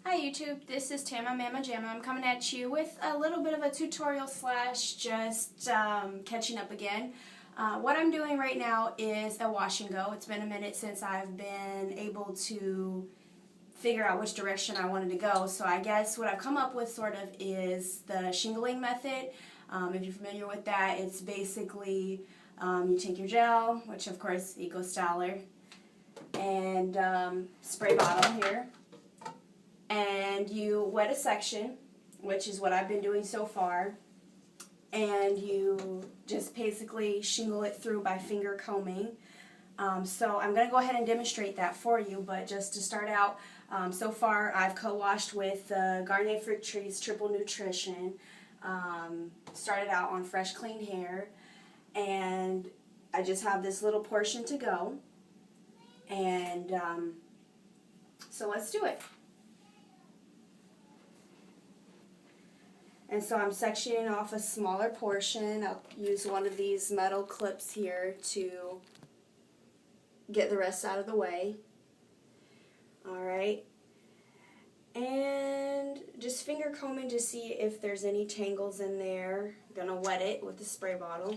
Hi YouTube, this is Tama Mama Jamma. I'm coming at you with a little bit of a tutorial slash just catching up again. What I'm doing right now is a wash and go. It's been a minute since I've been able to figure out which direction I wanted to go. So I guess what I've come up with sort of is the shingling method. If you're familiar with that, it's basically you take your gel, which of course Eco Styler, and spray bottle here. And you wet a section, which is what I've been doing so far, and you just basically shingle it through by finger combing. So I'm going to go ahead and demonstrate that for you, but just to start out, so far I've co-washed with Garnier Fructis Triple Nutrition. Started out on Fresh Clean Hair, and I just have this little portion to go, and so let's do it. And so I'm sectioning off a smaller portion. I'll use one of these metal clips here to get the rest out of the way. Alright. And just finger combing to see if there's any tangles in there. I'm going to wet it with the spray bottle.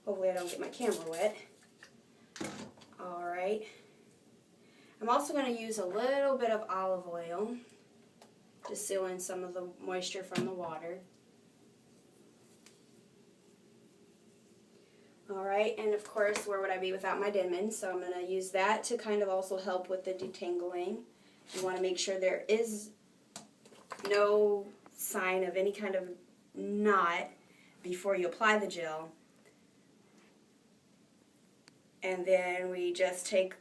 Hopefully I don't get my camera wet. Alright. I'm also going to use a little bit of olive oil to seal in some of the moisture from the water. Alright, and of course, where would I be without my Denman? So I'm going to use that to kind of also help with the detangling. You want to make sure there is no sign of any kind of knot before you apply the gel. And then we just take,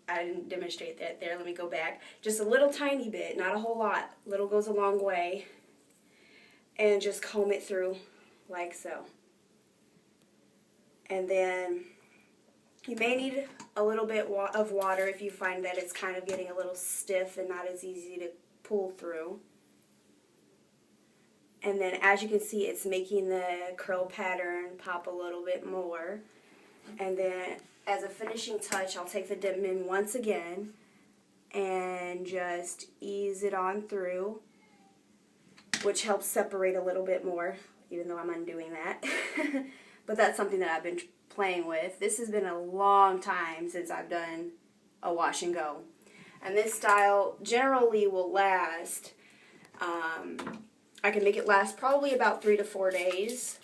I didn't demonstrate that there, let me go back. Just a little tiny bit, not a whole lot. Little goes a long way. And just comb it through like so. And then you may need a little bit of water if you find that it's kind of getting a little stiff and not as easy to pull through. And then as you can see, it's making the curl pattern pop a little bit more. And then as a finishing touch, I'll take the Denman once again and just ease it on through, which helps separate a little bit more, even though I'm undoing that. But that's something that I've been playing with. This has been a long time since I've done a wash and go. And this style generally will last, I can make it last probably about 3 to 4 days.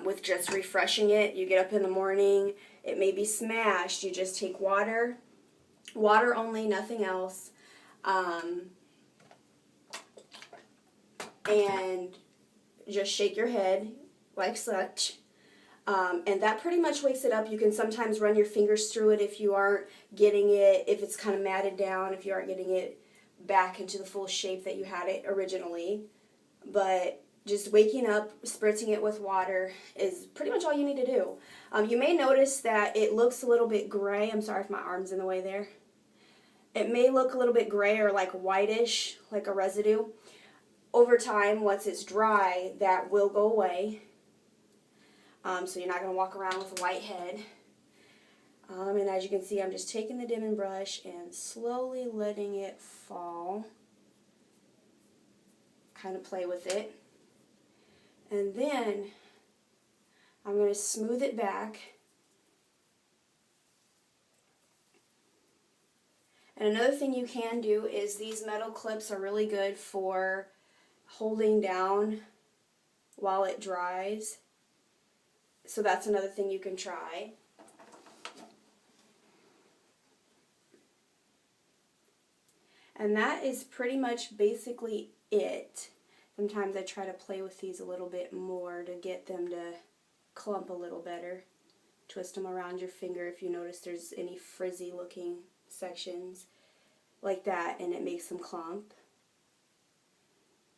With just refreshing it. You get up in the morning, it may be smashed, you just take water only, nothing else, and just shake your head like such, and that pretty much wakes it up. You can sometimes run your fingers through it if you aren't getting it, if it's kind of matted down, if you aren't getting it back into the full shape that you had it originally, but just waking up, spritzing it with water is pretty much all you need to do. You may notice that it looks a little bit gray. I'm sorry if my arm's in the way there. It may look a little bit gray or like whitish, like a residue. Over time, once it's dry, that will go away. So you're not going to walk around with a white head. And as you can see, I'm just taking the Denman brush and slowly letting it fall. Kind of play with it. And then I'm going to smooth it back. And another thing you can do is these metal clips are really good for holding down while it dries. So that's another thing you can try. And that is pretty much basically it. Sometimes I try to play with these a little bit more to get them to clump a little better. Twist them around your finger if you notice there's any frizzy looking sections like that, and it makes them clump.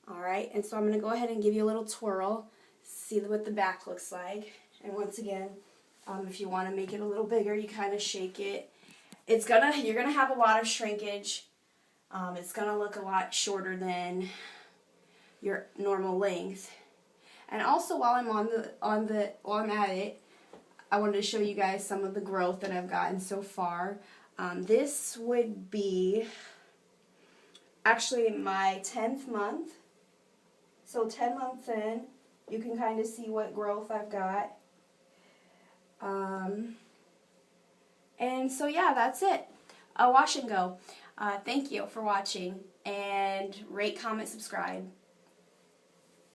Alright, and so I'm going to go ahead and give you a little twirl, see what the back looks like. And once again, if you want to make it a little bigger, you kind of shake it. You're gonna have a lot of shrinkage. It's gonna look a lot shorter than your normal length. And also, while I'm while I'm at it, I wanted to show you guys some of the growth that I've gotten so far. This would be actually my 10th month. So 10 months in, you can kind of see what growth I've got. And so yeah, that's it. Wash and go. Thank you for watching, and rate, comment, subscribe.